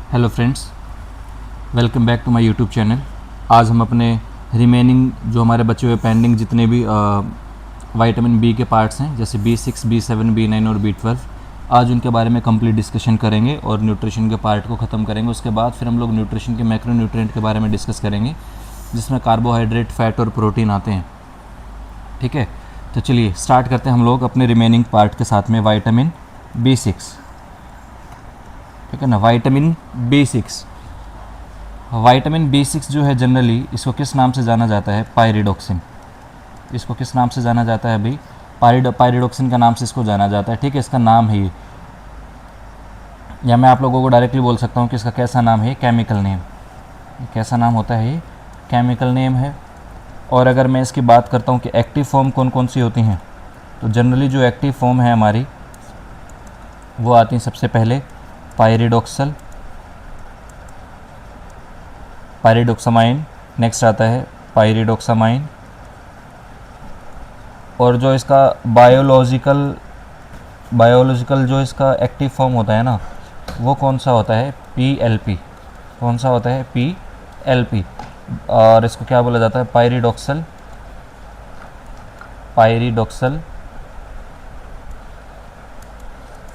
Hello friends, welcome back to my YouTube channel. आज हम अपने रिमेनिंग जो हमारे बचे हुए पेंडिंग जितने भी विटामिन बी के पार्ट्स हैं, जैसे B6, B7, B9 और B12, आज उनके बारे में कंप्लीट डिस्कशन करेंगे और न्यूट्रिशन के पार्ट को ख़त्म करेंगे। उसके बाद फिर हम लोग न्यूट्रिशन के मैक्रो न्यूट्रिएंट के बारे में डिस्कस करेंगे, जिसमें कार्बोहाइड्रेट, फैट और प्रोटीन आते हैं। ठीक है, तो चलिए स्टार्ट करते हैं हम लोग अपने रिमेनिंग पार्ट के साथ में विटामिन B6। ठीक है ना, विटामिन B6। विटामिन B6 जो है जनरली इसको किस नाम से जाना जाता है? पायरिडोक्सिन। इसको किस नाम से जाना जाता है भाई? पायरिडोक्सिन का नाम से इसको जाना जाता है। ठीक है, इसका नाम है ये, या मैं आप लोगों को डायरेक्टली बोल सकता हूँ कि इसका कैसा नाम है, केमिकल नेम। कैसा नाम होता है ये? केमिकल नेम है। और अगर मैं इसकी बात करता हूँ कि एक्टिव फॉर्म कौन कौन सी होती हैं, तो जनरली जो एक्टिव फॉर्म है हमारी वो आती हैं सबसे पहले पायरिडोक्सल, पायरिडोक्सामाइन, नेक्स्ट आता है पायरिडोक्सामाइन। और जो इसका बायोलॉजिकल जो इसका एक्टिव फॉर्म होता है ना, वो कौन सा होता है? PLP। कौन सा होता है? PLP। और इसको क्या बोला जाता है? पायरिडोक्सल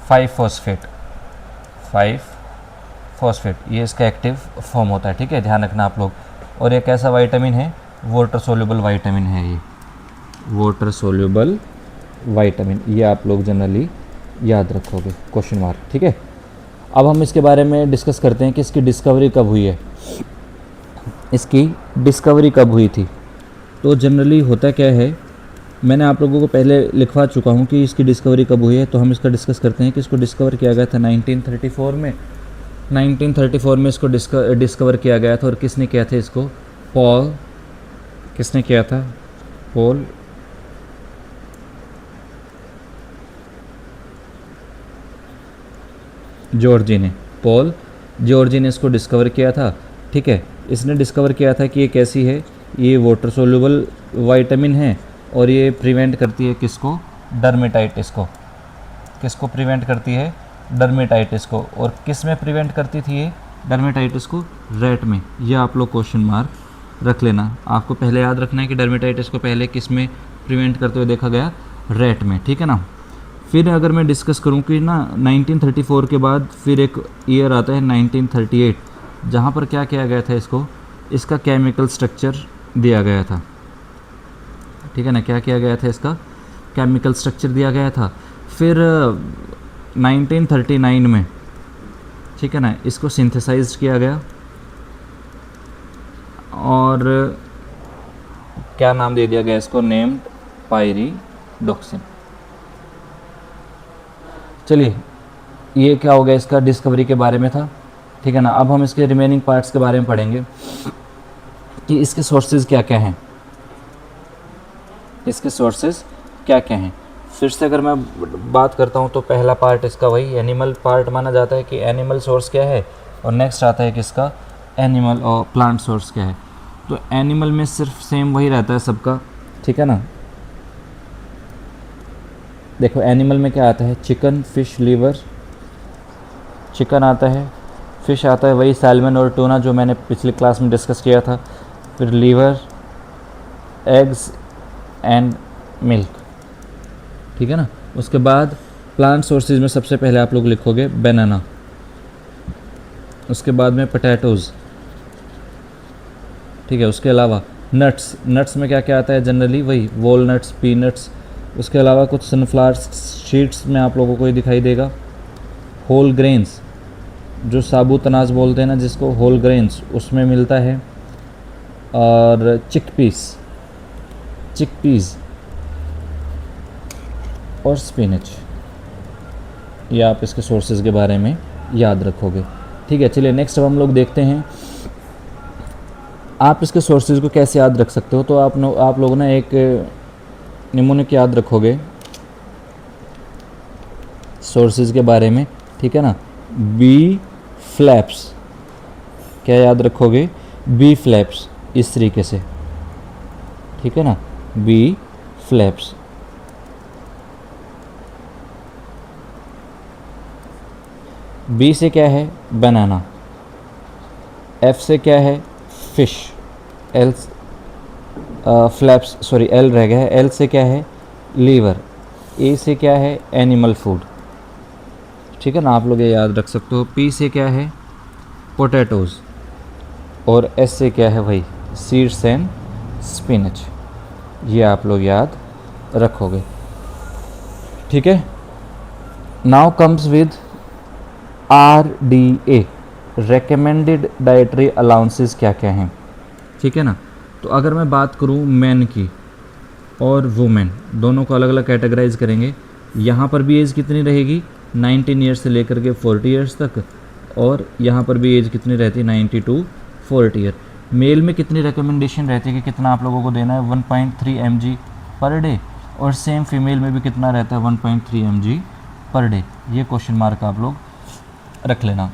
5-फॉस्फेट, ये इसका एक्टिव फॉर्म होता है। ठीक है, ध्यान रखना आप लोग। और ये कैसा विटामिन है? वाटर सोल्यूबल विटामिन है ये, वाटर सोल्यूबल विटामिन। ये आप लोग जनरली याद रखोगे, क्वेश्चन मार्क। ठीक है, अब हम इसके बारे में डिस्कस करते हैं कि इसकी डिस्कवरी कब हुई है। इसकी डिस्कवरी कब हुई थी? तो जनरली होता क्या है, मैंने आप लोगों को पहले लिखवा चुका हूँ कि इसकी डिस्कवरी कब हुई है। तो हम इसका डिस्कस करते हैं कि इसको डिस्कवर किया गया था 1934 में। 1934 में इसको डिस्कवर किया गया था। और किसने किया था इसको? किसने किया था? पॉल जॉर्जी ने इसको डिस्कवर किया था। ठीक है, इसने डिस्कवर किया था कि ये कैसी है, ये वाटर सोल्यूबल विटामिन है और ये प्रिवेंट करती है किसको? डर्मेटाइटिस को। किसको प्रिवेंट करती है? डर्मेटाइटिस को। और किस में प्रिवेंट करती थी ये डर्मेटाइटिस को? रैट में। ये आप लोग क्वेश्चन मार्क रख लेना। आपको पहले याद रखना है कि डर्मेटाइटिस को पहले किस में प्रिवेंट करते हुए देखा गया? रैट में। ठीक है ना। फिर अगर मैं डिस्कस करूं कि ना 1934 के बाद फिर एक ईयर आता है 1938, जहां पर क्या किया गया था? इसका केमिकल स्ट्रक्चर दिया गया था। ठीक है ना, क्या किया गया था? इसका केमिकल स्ट्रक्चर दिया गया था। फिर 1939 में, ठीक है ना, इसको सिंथेसाइज किया गया और क्या नाम दे दिया गया इसको? Named pyridoxine. चलिए, ये क्या हो गया? इसका डिस्कवरी के बारे में था। ठीक है ना। अब हम इसके रिमेनिंग पार्ट्स के बारे में पढ़ेंगे कि इसके सोर्सेज क्या क्या हैं। इसके सोर्सेज क्या क्या हैं? फिर से अगर मैं बात करता हूँ तो पहला पार्ट इसका वही एनिमल पार्ट माना जाता है कि एनिमल सोर्स क्या है। और नेक्स्ट आता है किसका? एनिमल और प्लांट सोर्स क्या है। तो एनिमल में सिर्फ सेम वही रहता है सबका। ठीक है ना। देखो, एनिमल में क्या आता है? Chicken, fish, liver. चिकन आता है, फिश आता है, वही सैल्मन और टूना जो मैंने पिछली क्लास में डिस्कस किया था। फिर लीवर, एग्स एंड मिल्क। ठीक है ना। उसके बाद प्लांट सोर्सेज में सबसे पहले आप लोग लिखोगे बनाना, उसके बाद में पोटैटोज़। ठीक है, उसके अलावा नट्स में क्या क्या आता है? जनरली वही वॉलनट्स, पीनट्स। उसके अलावा कुछ सनफ्लावर सीड्स में आप लोगों को ये दिखाई देगा। होल ग्रेन्स, जो साबुत अनाज बोलते हैं ना जिसको, होल ग्रेन्स, उसमें मिलता है। और चिकपीस और स्पिनच। ये आप इसके सोर्सेज के बारे में याद रखोगे। ठीक है, चलिए नेक्स्ट अब हम लोग देखते हैं आप इसके सोर्सेज को कैसे याद रख सकते हो। तो आप लोग ना एक निमोनिक याद रखोगे सोर्सेज के बारे में। ठीक है ना। बी फ्लैप्स, क्या याद रखोगे? बी फ्लैप्स, इस तरीके से। ठीक है ना, बी फ्लैप्स। बी से क्या है? बनाना। एफ से क्या है, fish, L flaps, sorry L रह गया है, एल से क्या है, लीवर, ए से क्या है, एनिमल फूड, ठीक है ना, आप लोग ये याद रख सकते हो। पी से क्या है, पोटैटोज़, और एस से क्या है भाई, सीड्स एंड स्पिनच, ये आप लोग याद रखोगे, ठीक है। Now comes with RDA, recommended dietary allowances क्या क्या हैं, ठीक है ना। तो अगर मैं बात करूँ मैन की और वुमेन, दोनों को अलग अलग कैटेगराइज करेंगे। यहाँ पर भी एज कितनी रहेगी, 19 ईयर्स से लेकर के 40 ईयर्स तक, और यहाँ पर भी एज कितनी रहती है, 90 टू 40 ईयर। मेल में कितनी रिकमेंडेशन रहती है कि कितना आप लोगों को देना है, 1.3 mg पर डे, और सेम फीमेल में भी कितना रहता है, 1.3 mg पर डे। ये क्वेश्चन मार्क आप लोग रख लेना,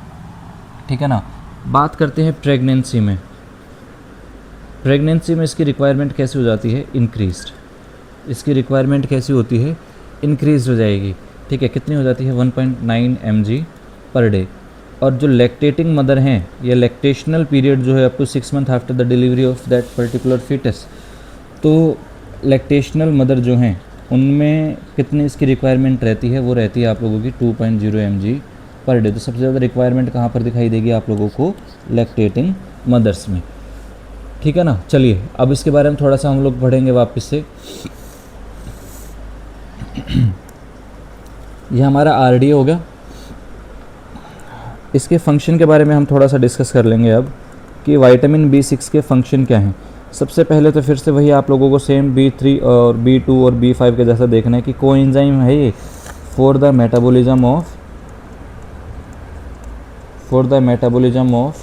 ठीक है ना। बात करते हैं प्रेगनेंसी में। प्रेगनेंसी में इसकी रिक्वायरमेंट कैसी हो जाती है, इंक्रीज्ड, इसकी रिक्वायरमेंट कैसी होती है, इंक्रीज हो जाएगी, ठीक है। कितनी हो जाती है, 1.9 mg पर डे। और जो लैक्टेटिंग मदर हैं, ये लैक्टेशनल पीरियड जो है up to 6 month after the delivery of that particular foetus, तो लैक्टेशनल मदर जो हैं उनमें कितनी इसकी रिक्वायरमेंट रहती है, वो रहती है आप लोगों की 2.0 mg पर डे। तो सबसे ज़्यादा रिक्वायरमेंट कहाँ पर दिखाई देगी आप लोगों को, लैक्टेटिंग मदर्स में, ठीक है ना। चलिए अब इसके बारे में थोड़ा सा हम लोग पढ़ेंगे वापस से। ये हमारा RDA हो गया। इसके फंक्शन के बारे में हम थोड़ा सा डिस्कस कर लेंगे अब, कि विटामिन B6 के फंक्शन क्या हैं। सबसे पहले तो फिर से वही आप लोगों को सेम B3 और B2 और B5 के जैसा देखना है कि कोएंजाइम है ये for the metabolism of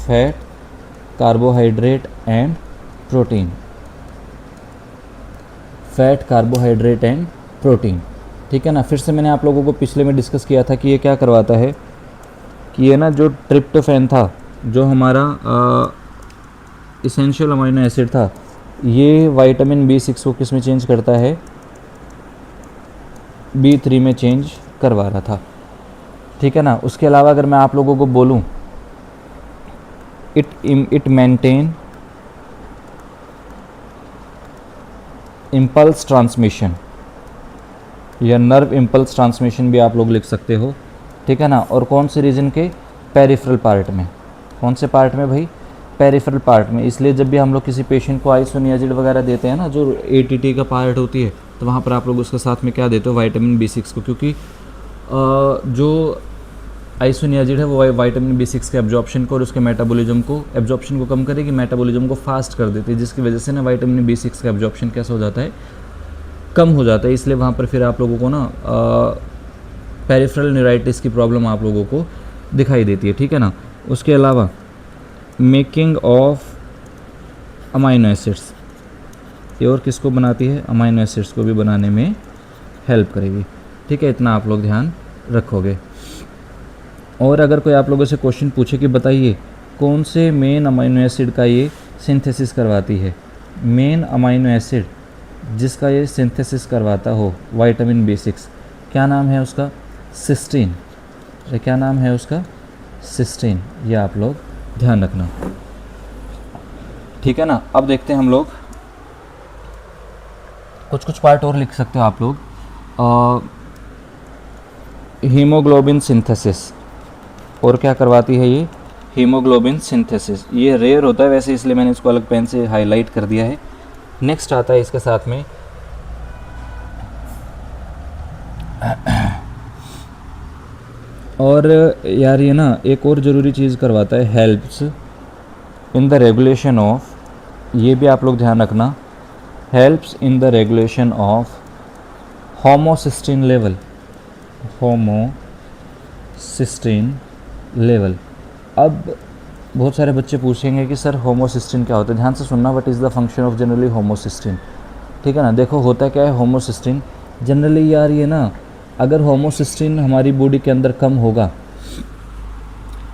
fat, carbohydrate and protein, fat, carbohydrate and protein, ठीक है ना। फिर से मैंने आप लोगों को पिछले में डिस्कस किया था कि ये क्या करवाता है, कि ये ना जो ट्रिप्टोफैन था, जो हमारा इसेंशियल अमीनो एसिड था, ये विटामिन B6 को किस में चेंज करता है, B3 में चेंज करवा रहा था, ठीक है ना। उसके अलावा अगर मैं आप लोगों को बोलूँ, इट मेंटेन इम्पल्स ट्रांसमिशन, या नर्व इम्पल्स ट्रांसमिशन भी आप लोग लिख सकते हो, ठीक है ना। और कौन से रीजन के, पेरिफेरल पार्ट में, कौन से पार्ट में भाई, पेरिफेरल पार्ट में। इसलिए जब भी हम लोग किसी पेशेंट को आइसोनियाजिड वगैरह देते हैं ना, जो ATT का पार्ट होती है, तो वहाँ पर आप लोग उसके साथ में क्या देते हो, विटामिन B6 को, क्योंकि जो आइसोनियाजिड है वो विटामिन B6 के एब्जॉर्प्शन को और उसके मेटाबॉलिज्म को, एब्जॉर्प्शन को कम करेगी, मेटाबॉलिज्म को फास्ट कर देती है, जिसकी वजह से ना विटामिन B6 का एब्जॉर्प्शन कैसा हो जाता है, कम हो जाता है। इसलिए वहाँ पर फिर आप लोगों को ना पेरिफेरल न्यूराइटिस की प्रॉब्लम आप लोगों को दिखाई देती है, ठीक है ना। उसके अलावा मेकिंग ऑफ अमाइनो एसिड्स, ये और किसको बनाती है, अमाइनो एसिड्स को भी बनाने में हेल्प करेगी, ठीक है। इतना आप लोग ध्यान रखोगे। और अगर कोई आप लोगों से क्वेश्चन पूछे कि बताइए कौन से मेन अमाइनो एसिड का ये सिंथेसिस करवाती है, मेन अमाइनो एसिड जिसका ये सिंथेसिस करवाता हो विटामिन B6, क्या नाम है उसका, सिस्टीन, क्या नाम है उसका, सिस्टीन, ये आप लोग ध्यान रखना, ठीक है ना। अब देखते हैं हम लोग, कुछ पार्ट और लिख सकते हो आप लोग। हीमोग्लोबिन सिंथेसिस, और क्या करवाती है ये, हीमोग्लोबिन सिंथेसिस। ये रेयर होता है वैसे, इसलिए मैंने इसको अलग पेन से हाईलाइट कर दिया है। नेक्स्ट आता है इसके साथ में और यार ये ना एक और ज़रूरी चीज़ करवाता है, helps in the regulation of, ये भी आप लोग ध्यान रखना, helps in the regulation of homocysteine level, homocysteine level. अब बहुत सारे बच्चे पूछेंगे कि सर होमोसिस्टीन क्या होता है, ध्यान से सुनना, what is the function of generally homocysteine, ठीक है ना। देखो होता क्या है होमोसिस्टीन, जनरली यार ये ना, अगर होमोसिस्टीन हमारी बॉडी के अंदर कम होगा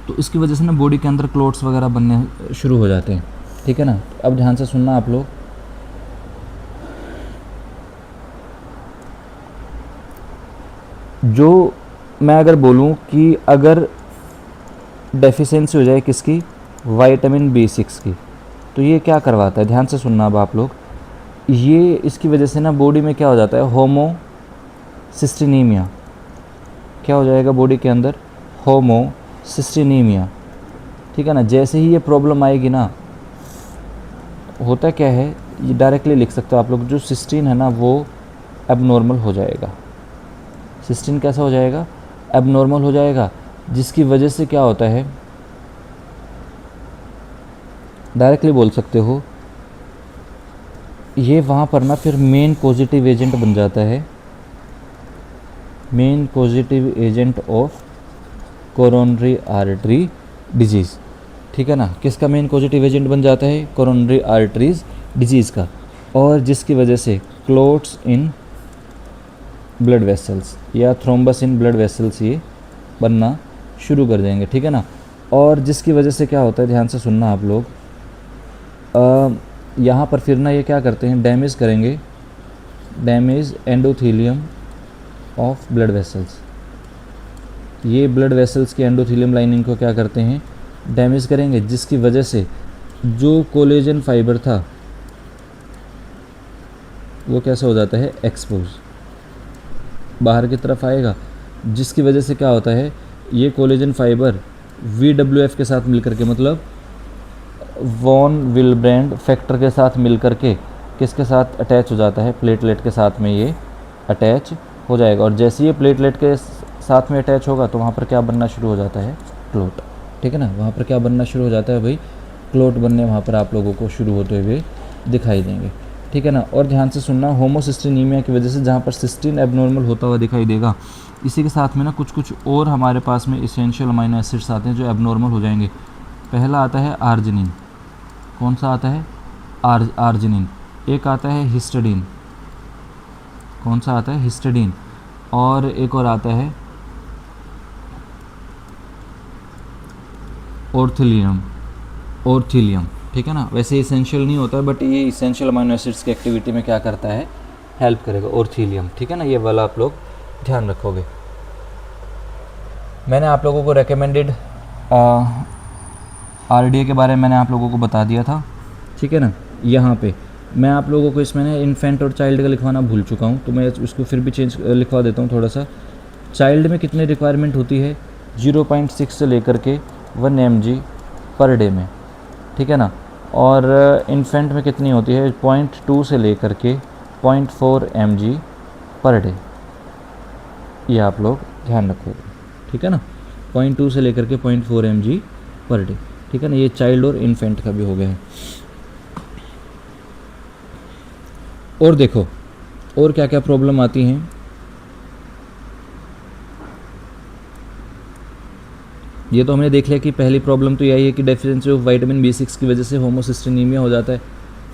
तो इसकी वजह से ना बॉडी के अंदर क्लोट्स वगैरह बनने शुरू हो जाते हैं, ठीक है ना। अब ध्यान से सुनना आप लोग, जो मैं अगर बोलूँ कि अगर डेफिशिएंसी हो जाए किसकी, विटामिन B6 की। तो ये क्या करवाता है, ध्यान से सुनना अब आप लोग, ये इसकी वजह से ना बॉडी में क्या हो जाता है, होमोसिस्टिनीमिया। क्या हो जाएगा बॉडी के अंदर, होमोसिस्टिनीमिया, ठीक है ना। जैसे ही ये प्रॉब्लम आएगी ना, होता क्या है, ये डायरेक्टली लिख सकते हो आप लोग, जो सिस्टीन है ना वो एबनॉर्मल हो जाएगा। सिस्टीन कैसा हो जाएगा, एबनॉर्मल हो जाएगा, जिसकी वजह से क्या होता है, डायरेक्टली बोल सकते हो, ये वहाँ पर ना फिर मेन पॉजिटिव एजेंट बन जाता है, main positive agent of coronary artery disease, ठीक है ना। किसका मेन पॉजिटिव एजेंट बन जाता है, कोरोनरी आर्टरीज डिजीज़ का, और जिसकी वजह से क्लोट्स इन ब्लड वेसल्स या थ्रोम्बस इन ब्लड वेसल्स ये बनना शुरू कर देंगे, ठीक है ना। और जिसकी वजह से क्या होता है, ध्यान से सुनना आप लोग, यहाँ पर फिर ना ये क्या करते हैं, डैमेज करेंगे, damage endothelium of blood vessels. ये ब्लड वेसल्स की एंडोथीलियम लाइनिंग को क्या करते हैं, डैमेज करेंगे, जिसकी वजह से जो कोलेजन फाइबर था वो कैसा हो जाता है, एक्सपोज, बाहर की तरफ आएगा, जिसकी वजह से क्या होता है, ये कोलेजन फाइबर VWF के साथ मिलकर के, मतलब वॉन विलब्रेंड फैक्टर के साथ मिलकर के किसके साथ अटैच हो जाता है, प्लेटलेट के साथ में ये अटैच हो जाएगा। और जैसे ये प्लेटलेट के साथ में अटैच होगा तो वहाँ पर क्या बनना शुरू हो जाता है, क्लोट, ठीक है ना। वहाँ पर क्या बनना शुरू हो जाता है भाई, क्लोट बनने वहाँ पर आप लोगों को शुरू होते हुए दिखाई देंगे, ठीक है ना। और ध्यान से सुनना, होमोसिस्टिनीमिया की वजह से जहाँ पर सिस्टीन एबनॉर्मल होता हुआ दिखाई देगा, इसी के साथ में ना कुछ कुछ और हमारे पास में इसेंशियल अमाइनो एसिड्स आते हैं जो एबनॉर्मल हो जाएंगे। पहला आता है आर्जिनिन, कौन सा आता है, आर्जिनिन। एक आता है हिस्टडीन, कौन सा आता है, हिस्टडीन। और एक और आता है ऑर्थीलियम, ठीक है ना। वैसे इसेंशियल नहीं होता है, बट ये इसेंशियल अमाइनो एसिड्स की एक्टिविटी में क्या करता है, हेल्प करेगा, ऑर्थीलियम, ठीक है ना। ये वाला आप लोग ध्यान रखोगे। मैंने आप लोगों को रेकमेंडेड RDA के बारे में मैंने आप लोगों को बता दिया था, ठीक है ना। यहाँ पे मैं आप लोगों को इसमें ना इन्फेंट और चाइल्ड का लिखवाना भूल चुका हूँ, तो मैं उसको फिर भी चेंज लिखवा देता हूँ थोड़ा सा। चाइल्ड में कितनी रिक्वायरमेंट होती है, 0.6 से लेकर के 1 mg पर डे में, ठीक है ना। और इन्फेंट में कितनी होती है, 0.2 से लेकर के 0.4 mg पर डे, ये आप लोग ध्यान रखोगे, ठीक है ना। 0.2 से लेकर के 0.4 mg पर डे, ठीक है ना। ये चाइल्ड और इन्फेंट का भी हो गया है। और देखो और क्या क्या प्रॉब्लम आती हैं, ये तो हमने देख लिया कि पहली प्रॉब्लम तो यही है कि डेफिशिएंसी ऑफ विटामिन B6 की वजह से होमोसिस्टिनीमिया हो जाता है,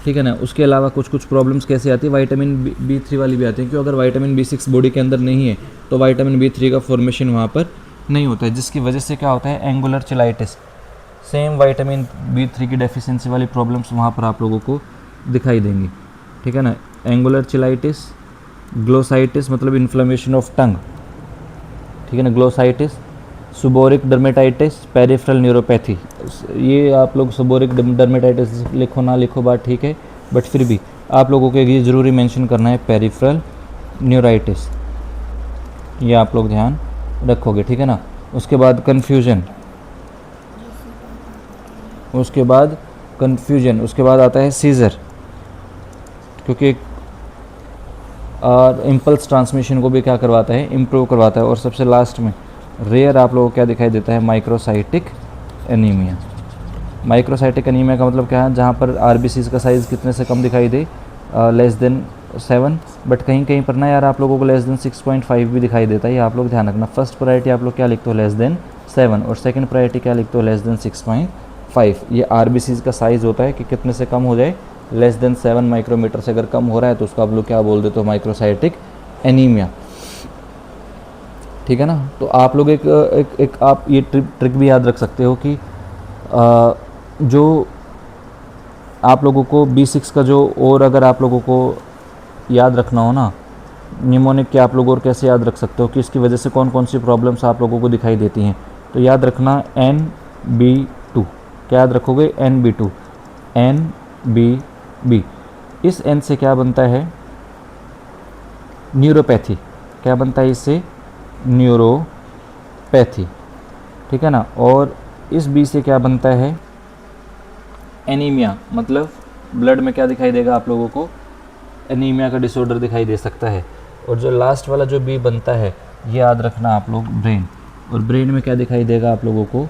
ठीक है ना। उसके अलावा कुछ कुछ प्रॉब्लम्स कैसे आती है, विटामिन B3 वाली भी आती है, क्योंकि अगर विटामिन B6 बॉडी के अंदर नहीं है तो विटामिन B3 का फॉर्मेशन वहाँ पर नहीं होता है, जिसकी वजह से क्या होता है, एंगुलर चिलाइटिस। सेम विटामिन B3 की डेफिशिएंसी वाली प्रॉब्लम्स वहाँ पर आप लोगों को दिखाई देंगी, ठीक है ना। एंगुलर चिलाइटिस, ग्लोसाइटिस मतलब इन्फ्लेमेशन ऑफ टंग, ठीक है ना, ग्लोसाइटिस, सुबोरिक डर्मेटाइटिस, पेरिफेरल न्यूरोपैथी। ये आप लोग सुबोरिक डर्मेटाइटिस लिखो ना लिखो बात ठीक है, बट फिर भी आप लोगों को ये ज़रूरी मेंशन करना है, पेरिफेरल न्यूराइटिस, ये आप लोग ध्यान रखोगे, ठीक है ना। उसके बाद कन्फ्यूजन, उसके बाद कन्फ्यूजन, उसके बाद आता है सीजर, क्योंकि और इम्पल्स ट्रांसमिशन को भी क्या करवाता है, इम्प्रूव करवाता है। और सबसे लास्ट में रेयर आप लोगों को क्या दिखाई देता है, माइक्रोसाइटिक एनीमिया। माइक्रोसाइटिक एनीमिया का मतलब क्या है, जहाँ पर RBCs का साइज़ कितने से कम दिखाई दे, लेस देन 7, बट कहीं कहीं पर ना यार आप लोगों को लेस देन 6.5 भी दिखाई देता है, ये आप लोग ध्यान रखना। फर्स्ट प्रायोरिटी आप लोग क्या लिखते हो, लेस देन 7, और सेकंड प्रायोरिटी क्या लिखते हो, लेस देन 6.5। ये RBCs का साइज़ होता है कि कितने से कम हो जाए, लेस देन 7 माइक्रोमीटर से अगर कम हो रहा है तो उसको आप लोग क्या बोल देते हो, माइक्रोसाइटिक एनीमिया, ठीक है ना। तो आप लोग एक आप ये ट्रिक भी याद रख सकते हो कि जो आप लोगों को B6 का जो, और अगर आप लोगों को याद रखना हो ना, निमोनिक के आप लोग और कैसे याद रख सकते हो कि इसकी वजह से कौन कौन सी प्रॉब्लम्स आप लोगों को दिखाई देती हैं, तो याद रखना NB2, क्या याद रखोगे, NB2, NB, इस N से क्या बनता है, न्यूरोपैथी, क्या बनता है इससे, न्यूरोपैथी, ठीक है ना। और इस B से क्या बनता है, एनीमिया, मतलब ब्लड में क्या दिखाई देगा आप लोगों को, एनीमिया का डिसऑर्डर दिखाई दे सकता है। और जो लास्ट वाला जो B बनता है, ये याद रखना आप लोग, ब्रेन, और ब्रेन में क्या दिखाई देगा आप लोगों को,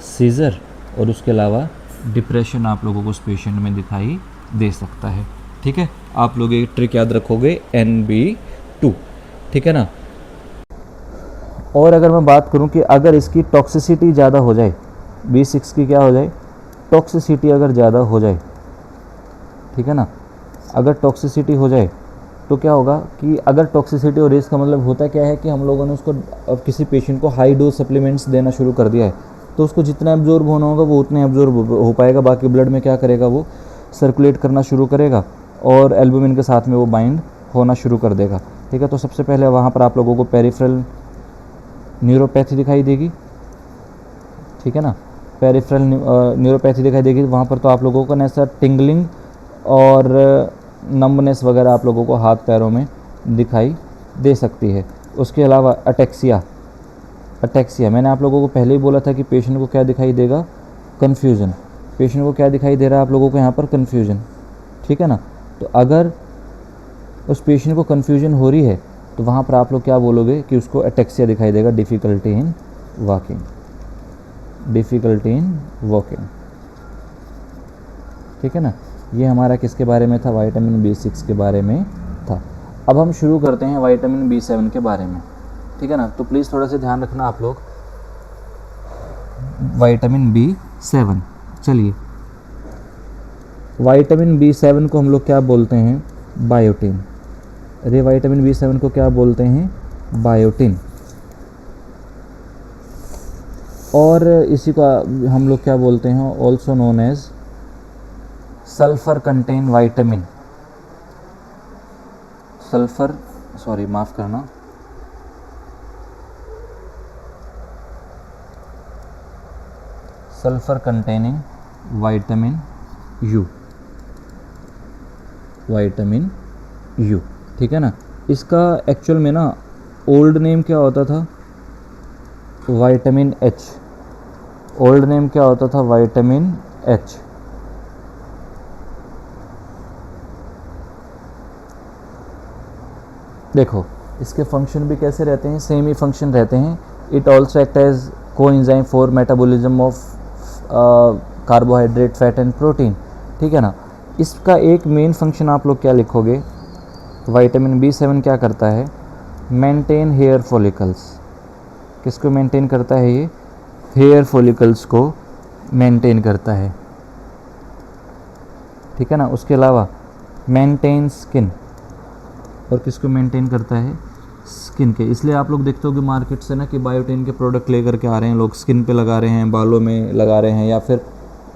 सीजर, और उसके अलावा डिप्रेशन आप लोगों को उस पेशेंट में दिखाई दे सकता है, ठीक है। आप लोग एक ट्रिक याद रखोगे, NB2, ठीक है ना। और अगर मैं बात करूं कि अगर इसकी टॉक्सिसिटी ज़्यादा हो जाए, B6 की क्या हो जाए, टॉक्सिसिटी अगर ज़्यादा हो जाए, ठीक है ना, अगर टॉक्सिसिटी हो जाए तो क्या होगा कि अगर टॉक्सिसिटी और रिस्क का मतलब होता क्या है कि हम लोगों ने उसको, अब किसी पेशेंट को हाई डोज सप्लीमेंट्स देना शुरू कर दिया है, तो उसको जितना एब्जॉर्ब होना होगा वो उतने एब्जॉर्ब हो पाएगा, बाकी ब्लड में क्या करेगा, वो सर्कुलेट करना शुरू करेगा और एल्बुमिन के साथ में वो बाइंड होना शुरू कर देगा, ठीक है। तो सबसे पहले वहाँ पर आप लोगों को पेरिफेरल न्यूरोपैथी दिखाई देगी, ठीक है ना, पेरिफेरल न्यूरोपैथी दिखाई देगी वहाँ पर। तो आप लोगों को ऐसा टिंगलिंग और नंबनेस वगैरह आप लोगों को हाथ पैरों में दिखाई दे सकती है। उसके अलावा अटैक्सिया, मैंने आप लोगों को पहले ही बोला था कि पेशेंट को क्या दिखाई देगा, कन्फ्यूज़न, पेशेंट को क्या दिखाई दे रहा है आप लोगों को यहाँ पर, कन्फ्यूज़न, ठीक है ना। तो अगर उस पेशेंट को कन्फ्यूज़न हो रही है तो वहाँ पर आप लोग क्या बोलोगे कि उसको अटैक्सिया दिखाई देगा, डिफ़िकल्टी इन वॉकिंग, ठीक है ना। ये हमारा किसके बारे में था, विटामिन B6 के बारे में था। अब हम शुरू करते हैं विटामिन B7 के बारे में, ठीक है ना। तो प्लीज़ थोड़ा सा ध्यान रखना आप लोग, विटामिन B7, चलिए, विटामिन B7 को हम लोग क्या बोलते हैं, बायोटिन। अरे विटामिन B7 को क्या बोलते हैं, बायोटिन। और इसी को हम लोग क्या बोलते हैं, also known as sulphur contain vitamin, sulphur containing vitamin U, ठीक है ना। इसका एक्चुअल में ना ओल्ड नेम क्या होता था, विटामिन एच, ओल्ड नेम क्या होता था, विटामिन एच। देखो इसके फंक्शन भी कैसे रहते हैं, सेम ही फंक्शन रहते हैं। It also act as coenzyme for metabolism of carbohydrate, fat and protein, ठीक है ना। इसका एक मेन फंक्शन आप लोग क्या लिखोगे, विटामिन B7 क्या करता है, मेंटेन हेयर फॉलिकल्स, किसको मेंटेन करता है, ये हेयर फॉलिकल्स को मेंटेन करता है, ठीक है ना। उसके अलावा मेंटेन स्किन, और किसको मेंटेन करता है, स्किन के। इसलिए आप लोग देखते हो कि मार्केट से ना कि बायोटिन के प्रोडक्ट लेकर के आ रहे हैं लोग, स्किन पे लगा रहे हैं, बालों में लगा रहे हैं, या फिर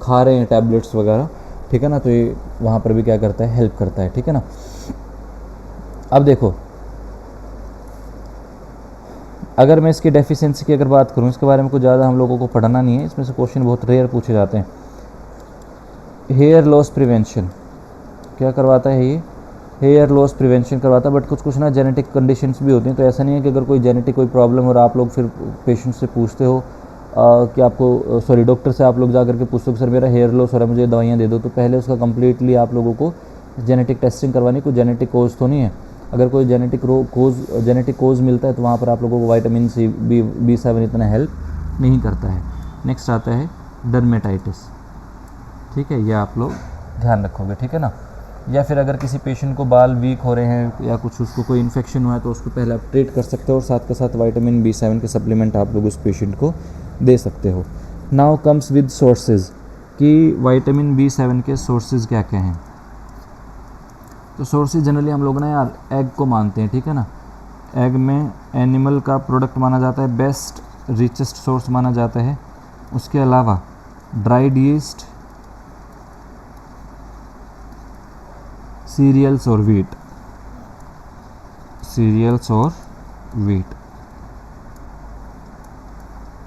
खा रहे हैं टैबलेट्स वगैरह, ठीक है ना। तो ये वहाँ पर भी क्या करता है, हेल्प करता है, ठीक है ना। अब देखो, अगर मैं इसकी डेफिशिएंसी की अगर बात करूँ, इसके बारे में कुछ ज़्यादा हम लोगों को पढ़ना नहीं है, इसमें से क्वेश्चन बहुत रेयर पूछे जाते हैं। हेयर लॉस प्रिवेंशन क्या करवाता है, ये हेयर लॉस प्रिवेंशन करवाता है। बट कुछ ना जेनेटिक कंडीशंस भी होती हैं, तो ऐसा नहीं है कि अगर कोई जेनेटिक कोई प्रॉब्लम हो और आप लोग फिर पेशेंट से पूछते हो कि आपको, सॉरी, डॉक्टर से आप लोग जा करके पूछते हो कि सर मेरा हेयर लॉस हो रहा है, मुझे दवाइयाँ दे दो, तो पहले उसका कम्प्लीटली आप लोगों को जेनेटिक टेस्टिंग करवानी। कोई जेनेटिक कोज तो नहीं है, अगर कोई जेनेटिक कोज मिलता है तो वहाँ पर आप लोगों को विटामिन B7 इतना हेल्प नहीं करता है। नेक्स्ट आता है डर्मेटाइटिस, ठीक है, ये आप लोग ध्यान रखोगे, ठीक है ना। या फिर अगर किसी पेशेंट को बाल वीक हो रहे हैं या कुछ उसको कोई इन्फेक्शन हुआ है तो उसको पहले आप ट्रीट कर सकते हो, और साथ के साथ विटामिन B7 के सप्लीमेंट आप लोग उस पेशेंट को दे सकते हो। नाउ कम्स विद सोर्सेज, कि विटामिन B7 के सोर्सेज क्या क्या हैं। तो सोर्सेज जनरली हम लोग ना यार एग को मानते हैं, ठीक है ना। एग में एनिमल का प्रोडक्ट माना जाता है, बेस्ट रिचेस्ट सोर्स माना जाता है। उसके अलावा ड्राइड यीस्ट, सीरियल्स और वीट,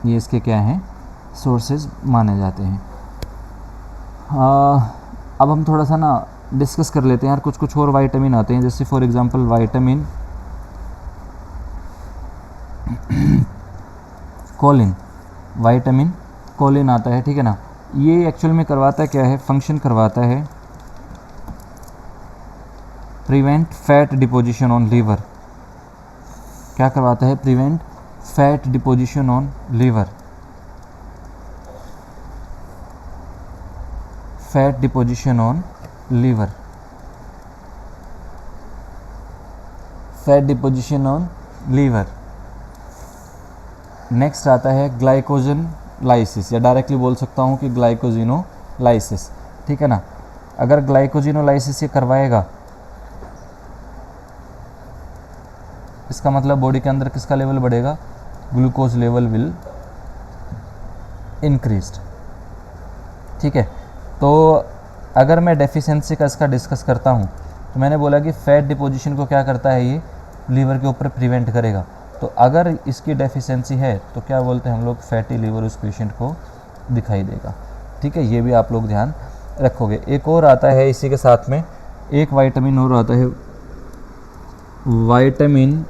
ये इसके क्या हैं, सोर्सेज माने जाते हैं। अब हम थोड़ा सा ना डिस्कस कर लेते हैं यार, कुछ कुछ और विटामिन आते हैं, जैसे for example vitamin choline, vitamin choline आता है, ठीक है ना। ये एक्चुअल में करवाता क्या है, फंक्शन करवाता है prevent fat deposition on liver. क्या करवाता है, prevent fat deposition on liver, fat deposition on liver, fat deposition on liver. Next आता है ग्लाइकोजन लाइसिस, या डायरेक्टली बोल सकता हूँ कि ग्लाइकोजिनोलाइसिस, ठीक है ना। अगर ग्लाइकोजिनोलाइसिस ये करवाएगा, इसका मतलब बॉडी के अंदर किसका लेवल बढ़ेगा, ग्लूकोज लेवल विल इंक्रीज्ड, ठीक है। तो अगर मैं डेफिशिएंसी का इसका डिस्कस करता हूँ, तो मैंने बोला कि फैट डिपोजिशन को क्या करता है, ये लीवर के ऊपर प्रिवेंट करेगा। तो अगर इसकी डेफिशिएंसी है तो क्या बोलते हैं हम लोग, फैटी लीवर उस पेशेंट को दिखाई देगा, ठीक है। ये भी आप लोग ध्यान रखोगे। एक और आता है इसी के साथ में, एक विटामिन और आता है, vitamin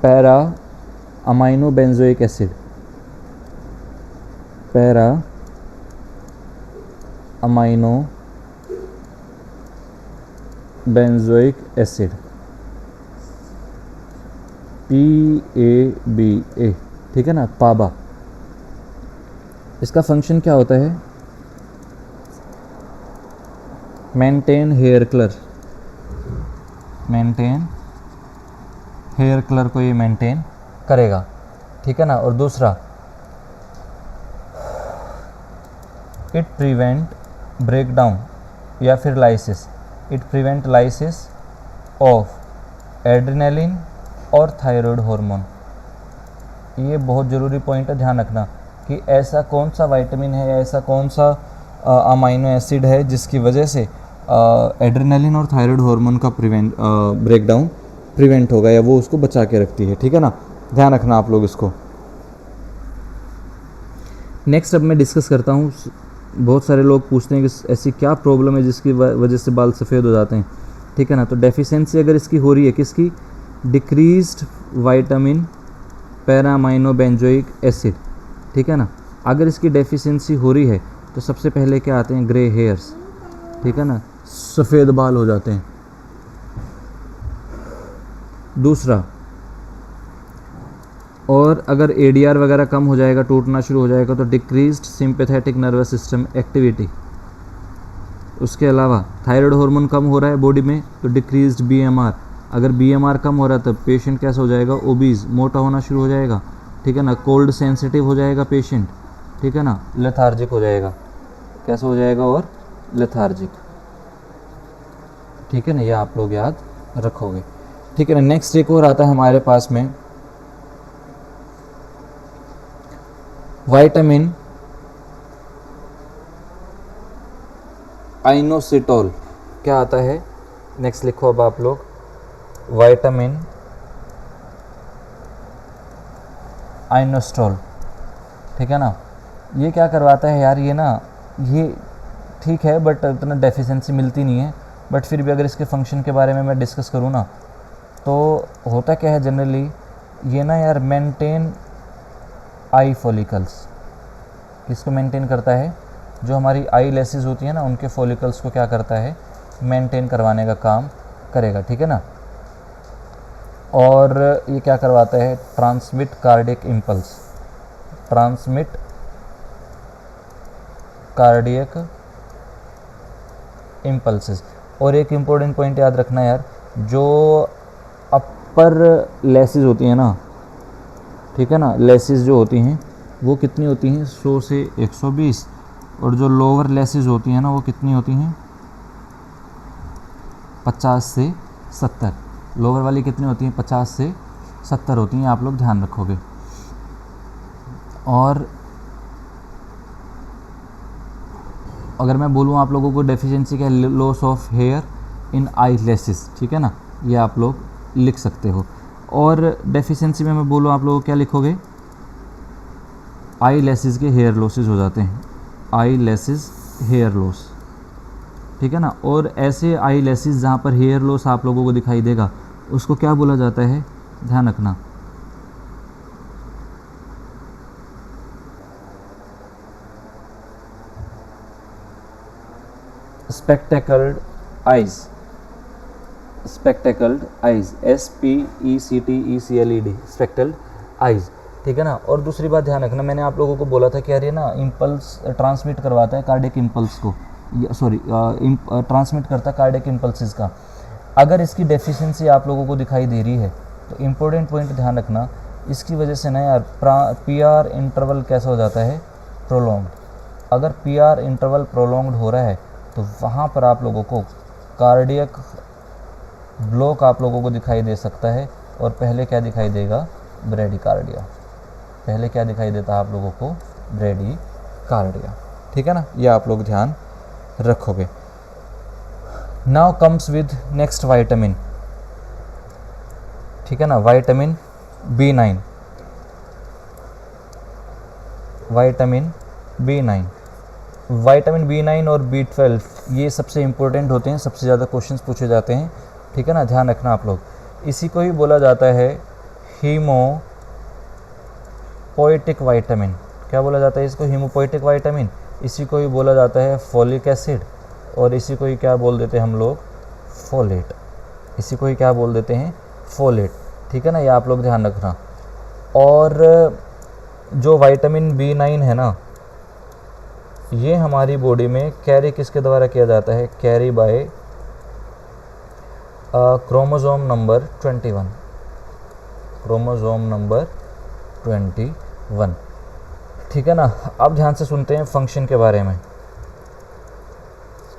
para amino benzoic acid, para amino benzoic acid, PABA, ठीक है ना, पाबा। इसका फंक्शन क्या होता है, maintain hair colour, maintain hair colour को ये मेंटेन करेगा, ठीक है ना। और दूसरा, इट प्रिवेंट ब्रेकडाउन या फिर lysis, it prevent lysis of adrenaline और थायराइड हार्मोन। ये बहुत ज़रूरी पॉइंट है, ध्यान रखना कि ऐसा कौन सा विटामिन है या ऐसा कौन सा अमाइनो एसिड है जिसकी वजह से एड्रेनलिन और थायराइड हार्मोन का ब्रेकडाउन प्रिवेंट होगा, या वो उसको बचा के रखती है, ठीक है ना। ध्यान रखना आप लोग इसको। नेक्स्ट अब मैं डिस्कस करता हूँ, बहुत सारे लोग पूछते हैं कि ऐसी क्या प्रॉब्लम है जिसकी वजह से बाल सफ़ेद हो जाते हैं, ठीक है ना। तो डेफिशिएंसी अगर इसकी हो रही है, किसकी, decreased vitamin para amino benzoic acid, ठीक है ना। अगर इसकी डेफिशिएंसी हो रही है तो सबसे पहले क्या आते हैं, ग्रे हेयर्स, ठीक है ना, सफ़ेद बाल हो जाते हैं। दूसरा, और अगर ADR वगैरह कम हो जाएगा, टूटना शुरू हो जाएगा, तो decreased sympathetic nervous system activity. उसके अलावा थायराइड हार्मोन कम हो रहा है बॉडी में, तो डिक्रीज्ड BMR। अगर BMR कम हो रहा है तब पेशेंट कैसा हो जाएगा, ओबीज, मोटा होना शुरू हो जाएगा, ठीक है ना। कोल्ड सेंसिटिव हो जाएगा पेशेंट, ठीक है ना। लेथार्जिक हो जाएगा, कैसा हो जाएगा, और लेथार्जिक, ठीक है ना। ये आप लोग याद रखोगे, ठीक है ना। नेक्स्ट एक और आता है हमारे पास में, विटामिन आइनोसिटोल। क्या आता है, नेक्स्ट लिखो अब आप लोग, विटामिन आइनोस्टोल, ठीक है ना। ये क्या करवाता है यार, ये ना, ये ठीक है बट इतना डेफिशिएंसी मिलती नहीं है, बट फिर भी अगर इसके फंक्शन के बारे में मैं डिस्कस करूँ ना, तो होता क्या है जनरली, ये ना यार मेंटेन आई फॉलिकल्स, किसको मेंटेन करता है, जो हमारी आई लेसिस होती है ना, उनके फॉलिकल्स को क्या करता है, मेंटेन करवाने का काम करेगा, ठीक है ना। और ये क्या करवाता है, transmit cardiac impulse, transmit cardiac impulses. और एक इम्पोर्टेंट पॉइंट याद रखना यार, जो अपर लेसिस होती है ना, ठीक है ना, लेसिस जो होती हैं वो कितनी होती हैं, 100 से 120, और जो लोअर लेसिस होती हैं ना, वो कितनी होती हैं, 50 से 70। लोअर वाली कितनी होती हैं, 50 से 70 होती हैं, आप लोग ध्यान रखोगे। और अगर मैं बोलूँ आप लोगों को डेफिशिएंसी का, loss of here in I laces, ठीक है ना, ये आप लोग लिख सकते हो। और डेफिशिएंसी में मैं बोलूँ आप लोगों को क्या लिखोगे, आई लेसिस के हेयर लॉसेस हो जाते हैं, आई लेसिस हेयर लॉस, ठीक है ना। और ऐसे आई लेसिस जहाँ पर हेयर लॉस आप लोगों को दिखाई देगा उसको क्या बोला जाता है, ध्यान रखना, spectacled eyes, spectacled eyes, SPECTECLED, spectacled eyes, ठीक है ना। और दूसरी बात ध्यान रखना, मैंने आप लोगों को बोला था कि यार ये ना इम्पल्स ट्रांसमिट करवाता है कार्डियक इम्पल्स को, सॉरी ट्रांसमिट करता है कार्डियक इम्पल्सिस का। अगर इसकी डेफिशिएंसी आप लोगों को दिखाई दे रही है तो इम्पोर्टेंट पॉइंट ध्यान रखना, इसकी वजह से ना यार PR इंटरवल कैसा हो जाता है, प्रोलॉन्ग। अगर PR इंटरवल प्रोलॉन्ग हो रहा है तो वहाँ पर आप लोगों को कार्डियक ब्लॉक आप लोगों को दिखाई दे सकता है। और पहले क्या दिखाई देगा, ब्रेडिकार्डिया, पहले क्या दिखाई देता है आप लोगों को, ब्रेडिकार्डिया, ठीक है ना। ये आप लोग ध्यान रखोगे। Now comes with next vitamin, ठीक है ना, vitamin B9, vitamin B9, vitamin B9 और B12 ये सबसे इम्पोर्टेंट होते हैं, सबसे ज़्यादा क्वेश्चंस पूछे जाते हैं, ठीक है ना, ध्यान रखना आप लोग। इसी को ही बोला जाता है हीमोपोएटिक वाइटामिन, क्या बोला जाता है इसको, हीमोपोएटिक वाइटामिन। इसी को ही बोला जाता है फोलिक एसिड, और इसी को ही क्या बोल देते हैं हम लोग, फोलेट, इसी को ही क्या बोल देते हैं, फोलेट, ठीक है ना, ये आप लोग ध्यान रखना। और जो वाइटामिन B9 है ना, ये हमारी बॉडी में कैरी किसके द्वारा किया जाता है, carry by chromosome number 21, chromosome number 21, ठीक है ना। अब ध्यान से सुनते हैं फंक्शन के बारे में,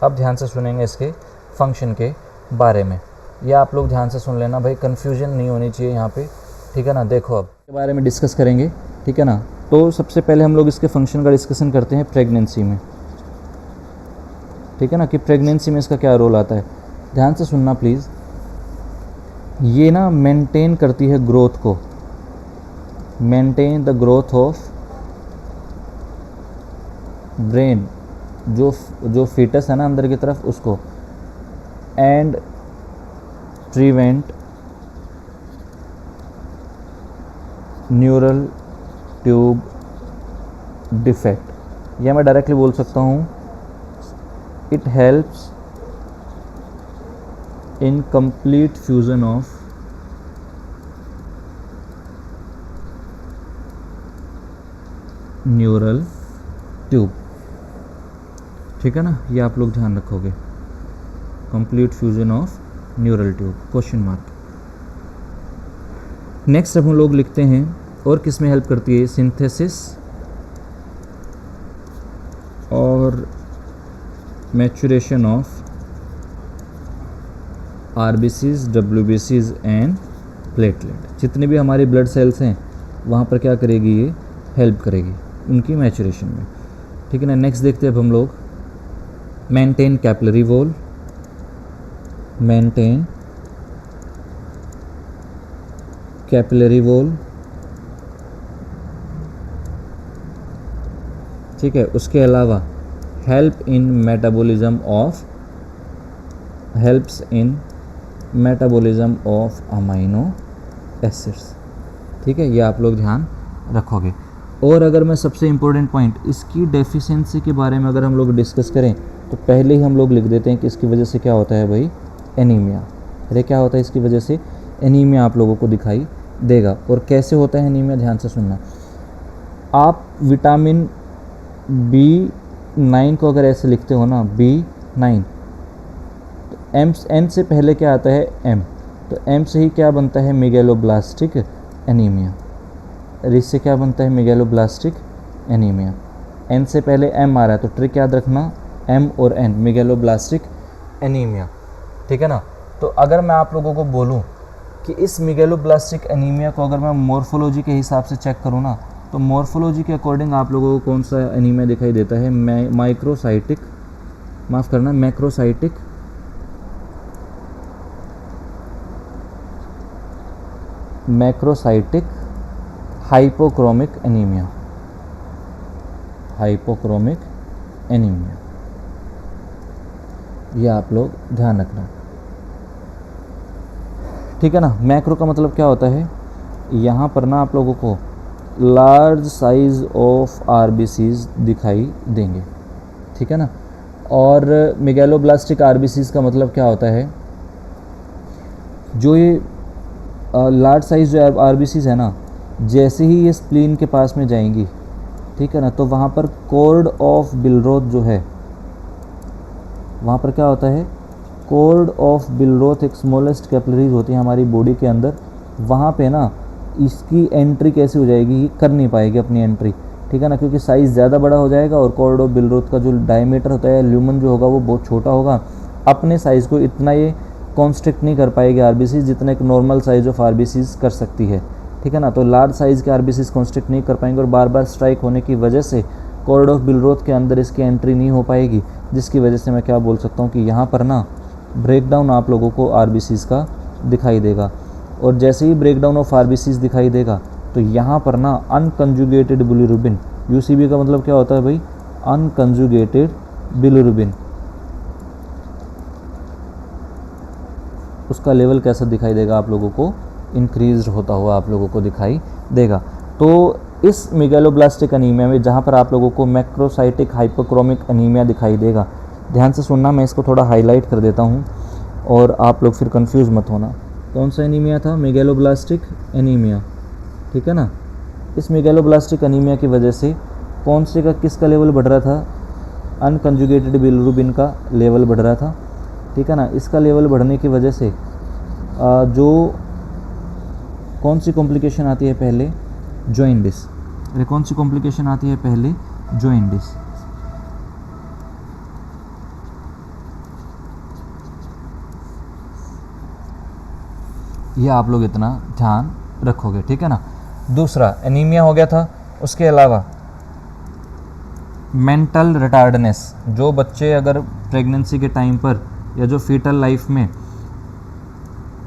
अब ध्यान से सुनेंगे इसके फंक्शन के बारे में। ये आप लोग ध्यान से सुन लेना भाई, कन्फ्यूजन नहीं होनी चाहिए यहाँ पे, ठीक है ना। देखो अब के बारे में डिस्कस करेंगे, ठीक है ना। तो सबसे पहले हम लोग इसके फंक्शन का डिस्कशन करते हैं प्रेगनेंसी में, ठीक है ना, कि प्रेगनेंसी में इसका क्या रोल आता है। ध्यान से सुनना प्लीज़। ये ना मेंटेन करती है ग्रोथ को, maintain the growth of brain, जो फीटस है ना अंदर की तरफ उसको, and prevent neural tube defect. या मैं डायरेक्टली बोल सकता हूँ, it helps in complete fusion of neural tube, ठीक है ना, ये आप लोग ध्यान रखोगे, complete fusion of neural tube, question mark. Next अब हम लोग लिखते हैं, और किस में हेल्प करती है, सिंथेसिस और maturation of RBCs, WBCs and platelet. जितने भी हमारे ब्लड सेल्स हैं वहाँ पर क्या करेगी, ये हेल्प करेगी उनकी मैचुरेशन में, ठीक है ना। नेक्स्ट देखते हैं अब हम लोग, maintain capillary wall, maintain capillary wall, ठीक है। उसके अलावा help in metabolism of, helps in metabolism of amino acids, ठीक है, ये आप लोग ध्यान रखोगे। और अगर मैं सबसे इम्पोर्टेंट पॉइंट इसकी डेफिशिएंसी के बारे में अगर हम लोग डिस्कस करें तो पहले ही हम लोग लिख देते हैं कि इसकी वजह से क्या होता है भाई, एनीमिया। अरे क्या होता है इसकी वजह से, एनीमिया आप लोगों को दिखाई देगा। और कैसे होता है एनीमिया, ध्यान से सुनना। आप विटामिन B9 को अगर ऐसे लिखते हो ना, B9, तो एन से पहले क्या आता है, M, तो M से ही क्या बनता है, मेगैलोब्लास्टिक एनीमिया। इससे क्या बनता है, मेगैलोब्लास्टिक एनीमिया। N से पहले M आ रहा है, तो ट्रिक याद रखना, M और N, मेगैलोब्लास्टिक एनीमिया, ठीक है ना। तो अगर मैं आप लोगों को बोलूं कि इस मेगैलोब्लास्टिक एनीमिया को अगर मैं मॉर्फोलॉजी के हिसाब से चेक करूं ना, तो मॉर्फोलॉजी के अकॉर्डिंग आप लोगों को कौन सा एनीमिया दिखाई देता है, माइक्रोसाइटिक, माफ़ करना, macrocytic macrocytic hypochromic anaemia, hypochromic anaemia, ये आप लोग ध्यान रखना, ठीक है ना। मैक्रो का मतलब क्या होता है, यहाँ पर ना आप लोगों को लार्ज साइज ऑफ आरबीसीज दिखाई देंगे, ठीक है ना। और मेगैलोब्लास्टिक आरबीसीज का मतलब क्या होता है, जो ये लार्ज साइज जो आरबीसीज है ना, जैसे ही ये स्प्लीन के पास में जाएंगी, ठीक है ना, तो वहाँ पर कॉर्ड ऑफ बिलरोथ जो है, वहाँ पर क्या होता है, कॉर्ड ऑफ बिलरोथ एक स्मॉलेस्ट कैपिलरीज होती है हमारी बॉडी के अंदर, वहाँ पे ना इसकी एंट्री कैसे हो जाएगी, ये कर नहीं पाएगी अपनी एंट्री, ठीक है ना, क्योंकि साइज़ ज़्यादा बड़ा हो जाएगा और कॉर्ड ऑफ बिलरोथ का जो डायमीटर होता है, ल्यूमन जो होगा वो बहुत छोटा होगा, अपने साइज़ को इतना ये कॉन्स्ट्रिक्ट नहीं कर पाएगी आरबीसीज जितना एक नॉर्मल साइज़ ऑफ आरबीसीज कर सकती है, ठीक है ना। तो लार्ज साइज़ के आरबीसीज कॉन्स्ट्रिक्ट नहीं कर पाएंगे और बार बार स्ट्राइक होने की वजह से कॉर्ड ऑफ बिलरोथ के अंदर इसकी एंट्री नहीं हो पाएगी, जिसकी वजह से मैं क्या बोल सकता हूँ कि यहाँ पर ना ब्रेकडाउन आप लोगों को आरबीसीज का दिखाई देगा। और जैसे ही ब्रेकडाउन ऑफ आरबीसीज दिखाई देगा तो यहाँ पर ना अनकंजुगेटेड बिलिरुबिन, यूसीबी का मतलब क्या होता है भाई, अनकंजुगेटेड बिलिरुबिन, उसका लेवल कैसा दिखाई देगा आप लोगों को, इंक्रीज होता हुआ आप लोगों को दिखाई देगा। तो इस मेगैलोब्लास्टिक एनीमिया में जहाँ पर आप लोगों को मैक्रोसाइटिक हाइपोक्रोमिक एनीमिया दिखाई देगा, ध्यान से सुनना, मैं इसको थोड़ा हाईलाइट कर देता हूँ और आप लोग फिर कंफ्यूज मत होना। कौन सा एनीमिया था, मेगैलोब्लास्टिक एनीमिया, ठीक है ना। इस मेगैलोब्लास्टिक एनीमिया की वजह से कौन से का किसका लेवल बढ़ रहा था, अनकंजुगेटेड बिलिरुबिन का लेवल बढ़ रहा था, ठीक है ना। इसका लेवल बढ़ने की वजह से जो कौन सी कॉम्प्लिकेशन आती है पहले, जॉइंडिस, अरे कौन सी कॉम्प्लिकेशन आती है पहले, जॉइंडिस। ये आप लोग इतना ध्यान रखोगे, ठीक है ना। दूसरा एनीमिया हो गया था, उसके अलावा मेंटल रिटार्डनेस, जो बच्चे अगर प्रेगनेंसी के टाइम पर या जो फीटल लाइफ में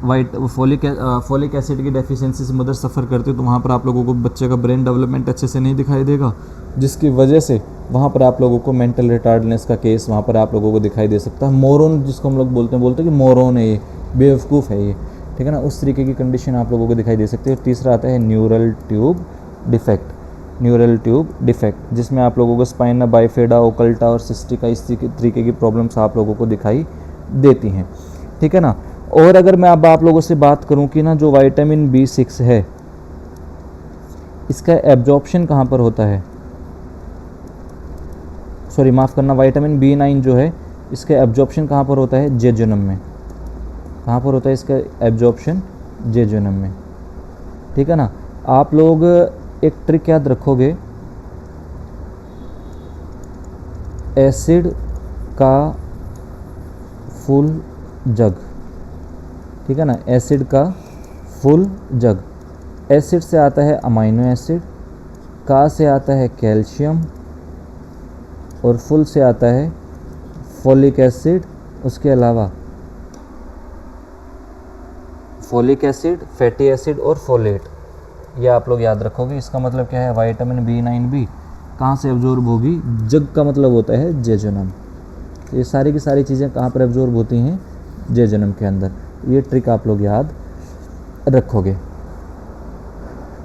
फोलिक एसिड की डेफिशिएंसी से मदर सफ़र करती है, तो वहाँ पर आप लोगों को बच्चे का ब्रेन डेवलपमेंट अच्छे से नहीं दिखाई देगा, जिसकी वजह से वहाँ पर आप लोगों को मेंटल रिटार्डनेस का केस वहाँ पर आप लोगों को दिखाई दे सकता है। मोरोन जिसको हम लोग बोलते हैं कि मोरोन है, ये बेवकूफ़ है ये, ठीक है ना, उस तरीके की कंडीशन आप लोगों को दिखाई दे सकती है। और तीसरा आता है neural tube defect, neural tube defect, जिसमें आप लोगों को स्पाइना बाइफेडा, ओकल्टा और सिस्टिका, इस तरीके की प्रॉब्लम्स आप लोगों को दिखाई देती हैं, ठीक है ना। और अगर मैं अब आप लोगों से बात करूं कि ना जो विटामिन B6 है, इसका एब्जॉर्प्शन कहाँ पर होता है, सॉरी माफ़ करना, विटामिन B9 जो है इसका एब्जॉर्प्शन कहाँ पर होता है, जेजुनम में। कहाँ पर होता है इसका एब्जॉर्प्शन, जेजुनम में, ठीक है ना। आप लोग एक ट्रिक याद रखोगे, एसिड का फुल जग, ठीक है ना, एसिड का फुल जग, एसिड से आता है अमाइनो एसिड, का से आता है कैल्शियम और फुल से आता है फोलिक एसिड, उसके अलावा फोलिक एसिड, फैटी एसिड और फोलेट, ये आप लोग याद रखोगे। इसका मतलब क्या है, विटामिन B9 भी कहाँ से एब्जॉर्ब होगी, जग का मतलब होता है जेजुनम। ये सारी की सारी चीज़ें कहाँ पर एब्जॉर्ब होती हैं, जेजुनम के अंदर। ये ट्रिक आप लोग याद रखोगे,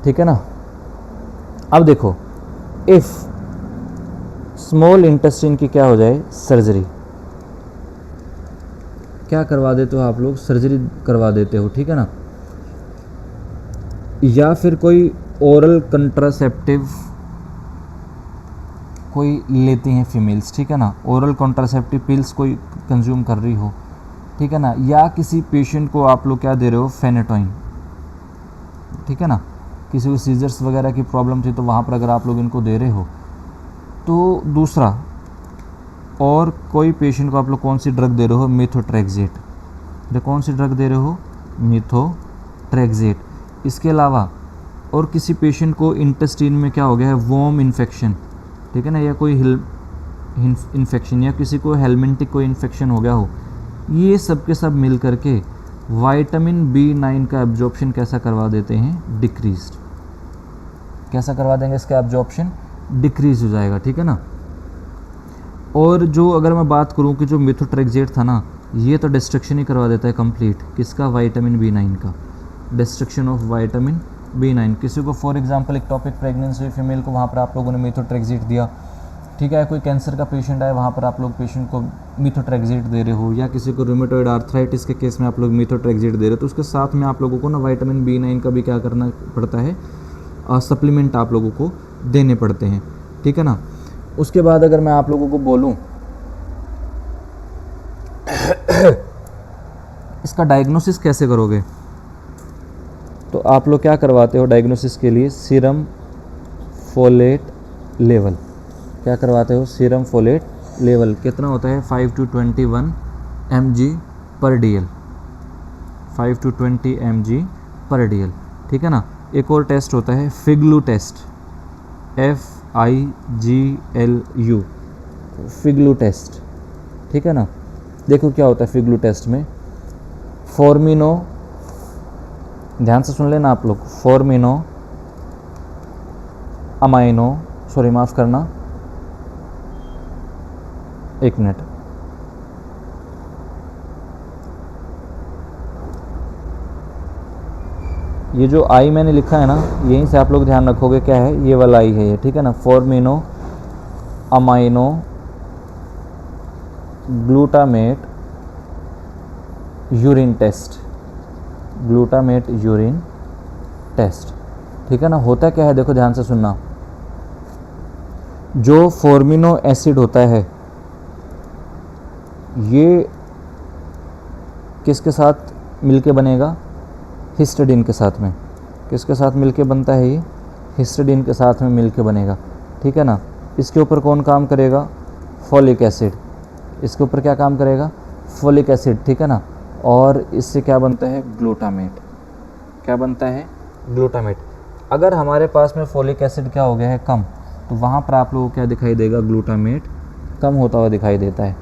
ठीक है ना। अब देखो, इफ़ स्मॉल इंटेस्टाइन की क्या हो जाए, सर्जरी, क्या करवा देते हो आप लोग, सर्जरी करवा देते हो, ठीक है ना। या फिर कोई ओरल कंट्रासेप्टिव कोई लेती हैं फीमेल्स, ठीक है ना, ओरल कंट्रासेप्टिव पिल्स कोई कंज्यूम कर रही हो, ठीक है ना, या किसी पेशेंट को आप लोग क्या दे रहे हो, फेनेटोइन, ठीक है ना, किसी को सीजर्स वगैरह की प्रॉब्लम थी तो वहाँ पर अगर आप लोग इनको दे रहे हो तो। दूसरा, और कोई पेशेंट को आप लोग कौन सी ड्रग दे रहे हो, मेथोट्रेक्सेट, तो कौन सी ड्रग दे रहे हो, मेथोट्रेक्सेट। इसके अलावा और किसी पेशेंट को इंटेस्टाइन में क्या हो गया है, वॉर्म इन्फेक्शन, ठीक है ना, या कोई इन्फेक्शन, या किसी को हेलमिंटिक कोई इन्फेक्शन हो गया हो, ये सब के सब मिल करके विटामिन B9 का एब्जॉर्प्शन कैसा करवा देते हैं, डिक्रीज्ड। कैसा करवा देंगे इसका एब्जॉर्प्शन, डिक्रीज हो जाएगा, ठीक है ना। और जो अगर मैं बात करूं कि जो मिथोट्रेक्सेट था ना, ये तो डिस्ट्रक्शन ही करवा देता है कंप्लीट, किसका, विटामिन B9 का, डिस्ट्रक्शन ऑफ विटामिन B9। किसी को फॉर एग्जांपल एक टॉपिक प्रेगनेंसी हुई फीमेल को, वहाँ पर आप लोगों ने मिथोट्रेक्सेट दिया, ठीक है। कोई कैंसर का पेशेंट आए, वहाँ पर आप लोग पेशेंट को मिथोट्रेक्सेट दे रहे हो, या किसी को रूमेटॉइड आर्थराइटिस के केस में आप लोग मिथोट्रेक्सेट दे रहे हो, तो उसके साथ में आप लोगों को ना विटामिन B9 का भी क्या करना पड़ता है, सप्लीमेंट आप लोगों को देने पड़ते हैं, ठीक है ना। उसके बाद अगर मैं आप लोगों को बोलूँ इसका डायग्नोसिस कैसे करोगे, तो आप लोग क्या करवाते हो डायग्नोसिस के लिए, सीरम फोलेट लेवल, क्या करवाते हो, सीरम फोलेट लेवल कितना होता है, 5 to 21 mg/dl, 5 to 20 mg/dl, ठीक है ना। एक और टेस्ट होता है फिग्लू टेस्ट, FIGLU, फिग्लू टेस्ट, ठीक है ना। देखो क्या होता है फिग्लू टेस्ट में, फॉर्मिनो, ध्यान से सुन लेना आप लोग, फॉर्मिनो अमाइनो, सॉरी माफ़ करना, एक मिनट, ये जो आई मैंने लिखा है ना, यहीं से आप लोग ध्यान रखोगे क्या है, ये वाला आई है ये, ठीक है ना। Formimino amino glutamate urine test, glutamate urine test, ठीक है ना। होता क्या है, देखो ध्यान से सुनना, जो फॉर्मिनो एसिड होता है ये किसके साथ मिलके बनेगा, हिस्टिडीन के साथ में, किसके साथ मिलके बनता है ये, हिस्टिडीन के साथ में मिलके बनेगा, ठीक है ना। इसके ऊपर कौन काम करेगा, फॉलिक एसिड, इसके ऊपर क्या काम करेगा, फॉलिक एसिड, ठीक है ना। और इससे क्या बनता है, ग्लूटामेट, क्या बनता है, ग्लूटामेट। अगर हमारे पास में फॉलिक एसिड क्या हो गया है, कम, तो वहाँ पर आप लोगों को क्या दिखाई देगा, ग्लूटामेट कम होता हुआ दिखाई देता है,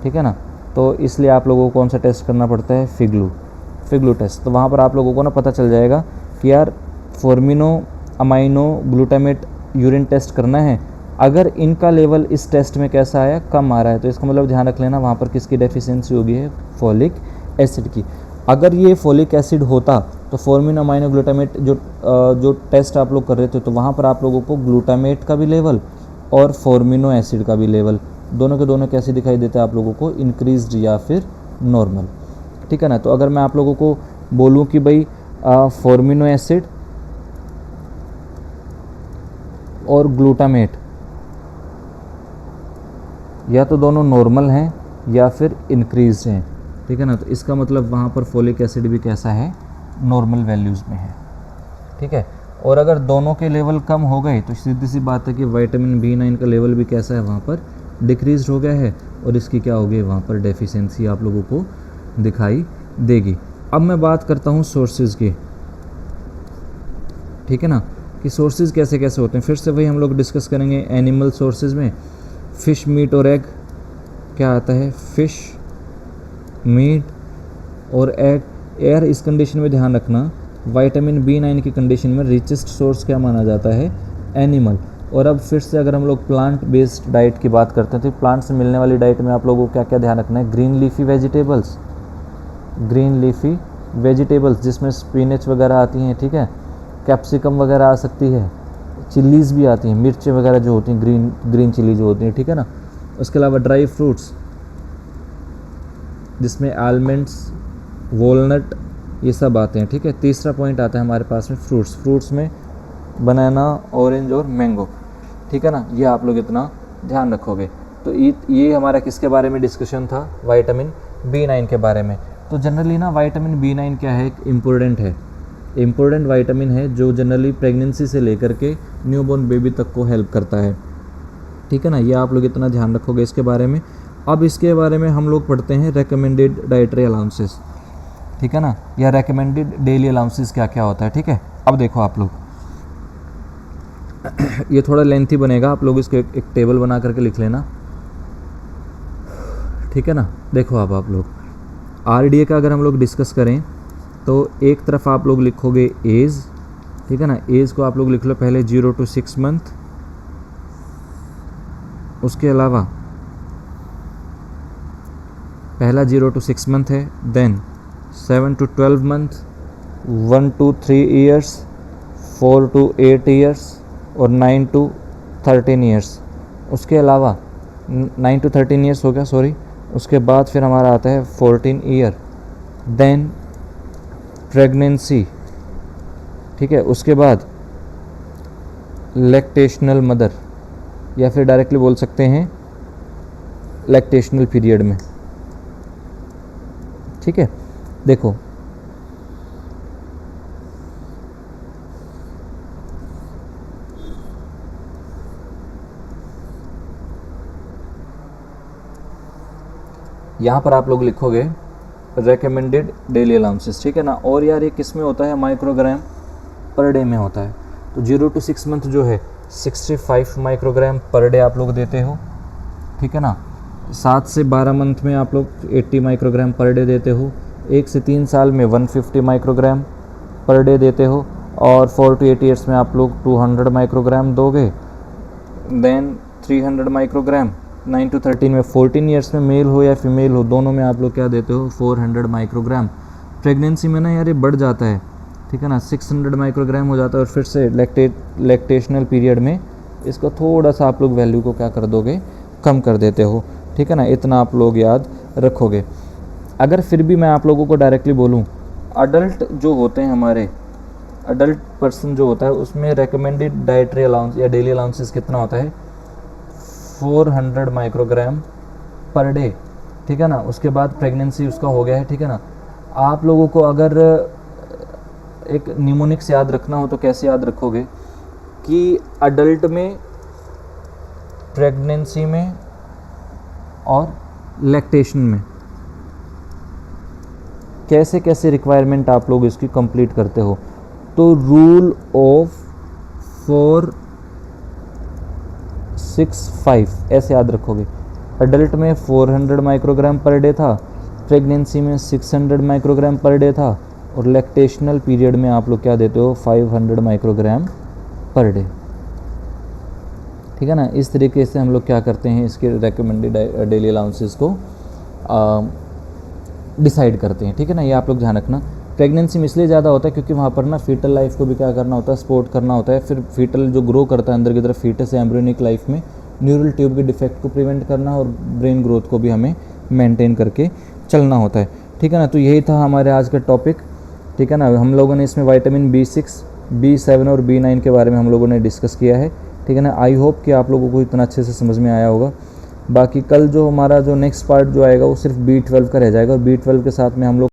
ठीक है ना। तो इसलिए आप लोगों को कौन सा टेस्ट करना पड़ता है, फिग्लू टेस्ट। तो वहाँ पर आप लोगों को ना पता चल जाएगा कि यार फॉर्मिनो अमाइनो ग्लूटामेट यूरिन टेस्ट करना है, अगर इनका लेवल इस टेस्ट में कैसा आया, कम आ रहा है, तो इसका मतलब ध्यान रख लेना वहाँ पर किसकी डेफिशिएंसी होगी है, फॉलिक एसिड की। अगर ये फॉलिक एसिड होता तो फॉर्मिनो अमाइनो ग्लूटामेट जो टेस्ट आप लोग कर रहे थे, तो वहाँ पर आप लोगों को ग्लूटामेट का भी लेवल और फॉर्मिनो एसिड का भी लेवल, दोनों के दोनों कैसे दिखाई देते हैं आप लोगों को, इंक्रीज्ड या फिर नॉर्मल, ठीक है ना। तो अगर मैं आप लोगों को बोलूं कि भाई फॉर्मिनो एसिड और ग्लूटामेट या तो दोनों नॉर्मल हैं या फिर इंक्रीज्ड हैं, ठीक है ना, तो इसका मतलब वहाँ पर फॉलिक एसिड भी कैसा है, नॉर्मल वैल्यूज़ में है, ठीक है। और अगर दोनों के लेवल कम हो गए तो सीधी सी बात है कि विटामिन B9 का लेवल भी कैसा है, वहाँ पर डिक्रीज हो गया है, और इसकी क्या होगी, वहाँ पर डेफिशिएंसी आप लोगों को दिखाई देगी। अब मैं बात करता हूँ सोर्सेज की, ठीक है ना, कि सोर्सेज कैसे कैसे होते हैं। फिर से वही हम लोग डिस्कस करेंगे। एनिमल सोर्सेज में फ़िश, मीट और एग क्या आता है, फ़िश, मीट और एग। एयर इस कंडीशन में ध्यान रखना, विटामिन B9 की कंडीशन में रिचेस्ट सोर्स क्या माना जाता है, एनिमल। और अब फिर से अगर हम लोग प्लांट बेस्ड डाइट की बात करते हैं, तो प्लांट से मिलने वाली डाइट में आप लोगों को क्या क्या ध्यान रखना है, green leafy vegetables, green leafy vegetables जिसमें स्पिनच वगैरह आती हैं, ठीक है, कैप्सिकम वगैरह आ सकती है, चिल्लीज़ भी आती हैं, मिर्चें वगैरह जो होती हैं, ग्रीन चिली जो होती हैं, ठीक है ना। उसके अलावा ड्राई फ्रूट्स जिसमें आलमंड्स, वॉलनट, ये सब आते हैं, ठीक है। तीसरा पॉइंट आता है हमारे पास में फ्रूट्स में बनाना, ऑरेंज और मैंगो, ठीक है ना। ये आप लोग इतना ध्यान रखोगे। तो ये हमारा किसके बारे में डिस्कशन था, विटामिन B9 के बारे में। तो जनरली ना विटामिन B9 क्या है, एक इम्पोर्टेंट विटामिन है जो जनरली प्रेगनेंसी से लेकर के न्यूबॉर्न बेबी तक को हेल्प करता है, ठीक है ना। ये आप लोग इतना ध्यान रखोगे इसके बारे में। अब इसके बारे में हम लोग पढ़ते हैं रेकमेंडेड डाइटरी अलाउंसेस, ठीक है ना, या रेकमेंडेड डेली अलाउंसेस क्या क्या होता है, ठीक है। अब देखो आप लोग ये थोड़ा लेंथी बनेगा, आप लोग इसको एक टेबल बना करके लिख लेना, ठीक है ना। देखो अब आप लोग RDA का अगर हम लोग डिस्कस करें तो एक तरफ आप लोग लिखोगे एज, ठीक है ना, एज को आप लोग लिख लो पहले 0 to 6 मंथ। उसके अलावा पहला 0 to 6 मंथ है, then 7 to 12 month, 1 to 3 years, 4 to 8 years और 9 to 13 ईयर्स। उसके अलावा 9 to 13 ईयर्स हो गया, सॉरी। उसके बाद फिर हमारा आता है 14 ईयर, देन प्रेगनेंसी, ठीक है। उसके बाद लैक्टेशनल मदर, या फिर डायरेक्टली बोल सकते हैं लैक्टेशनल पीरियड में, ठीक है। देखो यहाँ पर आप लोग लिखोगे रेकमेंडेड डेली अलाउंसेस, ठीक है ना। और यार ये किस में होता है, माइक्रोग्राम पर डे में होता है। तो 0 to 6 मंथ जो है 65 माइक्रोग्राम पर डे आप लोग देते हो, ठीक है ना। 7 से 12 मंथ में आप लोग 80 माइक्रोग्राम पर डे देते हो। 1 से 3 साल में 150 माइक्रोग्राम पर डे देते हो। और 4 to 8 ईयर्स में आप लोग 200 माइक्रोग्राम दोगे, देन 300 माइक्रोग्राम। 9 to 13 में, 14 ईयर्स में मेल हो या फीमेल हो, दोनों में आप लोग क्या देते हो, 400 माइक्रोग्राम। प्रेगनेंसी में ना यार ये बढ़ जाता है, ठीक है ना, 600 माइक्रोग्राम हो जाता है। और फिर से लैक्टेशनल पीरियड में इसको थोड़ा सा आप लोग वैल्यू को क्या कर दोगे, कम कर देते हो, ठीक है ना। इतना आप लोग याद रखोगे। अगर फिर भी मैं आप लोगों को डायरेक्टली बोलूँ, अडल्ट जो होते हैं हमारे, अडल्ट पर्सन जो होता है उसमें रेकमेंडेड डाइटरी अलाउंस या डेली अलाउंसेस कितना होता है, 400 माइक्रोग्राम पर डे, ठीक है ना। उसके बाद प्रेगनेंसी उसका हो गया है, ठीक है ना। आप लोगों को अगर एक निमोनिक्स याद रखना हो तो कैसे याद रखोगे कि अडल्ट में, प्रेगनेंसी में और लैक्टेशन में कैसे कैसे रिक्वायरमेंट आप लोग इसकी कंप्लीट करते हो। तो रूल ऑफ 4-6-5 ऐसे याद रखोगे। अडल्ट में 400 माइक्रोग्राम पर डे था, प्रेगनेंसी में 600 माइक्रोग्राम पर डे था, और लैक्टेशनल पीरियड में आप लोग क्या देते हो, 500 माइक्रोग्राम पर डे, ठीक है ना। इस तरीके से हम लोग क्या करते हैं, इसके रेकमेंडेड डेली अलाउंसेस को डिसाइड करते हैं, ठीक है ना। ये आप लोग ध्यान रखना। प्रेगनेंसी में इसलिए ज़्यादा होता है क्योंकि वहाँ पर ना फीटल लाइफ को भी क्या करना होता है, सपोर्ट करना होता है। फिर फीटल जो ग्रो करता है अंदर की तरफ, फीटस या एम्ब्रियोनिक लाइफ में न्यूरल ट्यूब के डिफेक्ट को प्रिवेंट करना और ब्रेन ग्रोथ को भी हमें मेंटेन करके चलना होता है, ठीक है ना। तो यही था हमारे आज का टॉपिक, ठीक है ना। हम लोगों ने इसमें विटामिन B6, B7 और B9 के बारे में हम लोगों ने डिस्कस किया है, ठीक है ना। आई होप कि आप लोगों को इतना अच्छे से समझ में आया होगा। बाकी कल जो हमारा जो नेक्स्ट पार्ट जो आएगा वो सिर्फ B12 का रह जाएगा, और B12 के साथ में हम लोग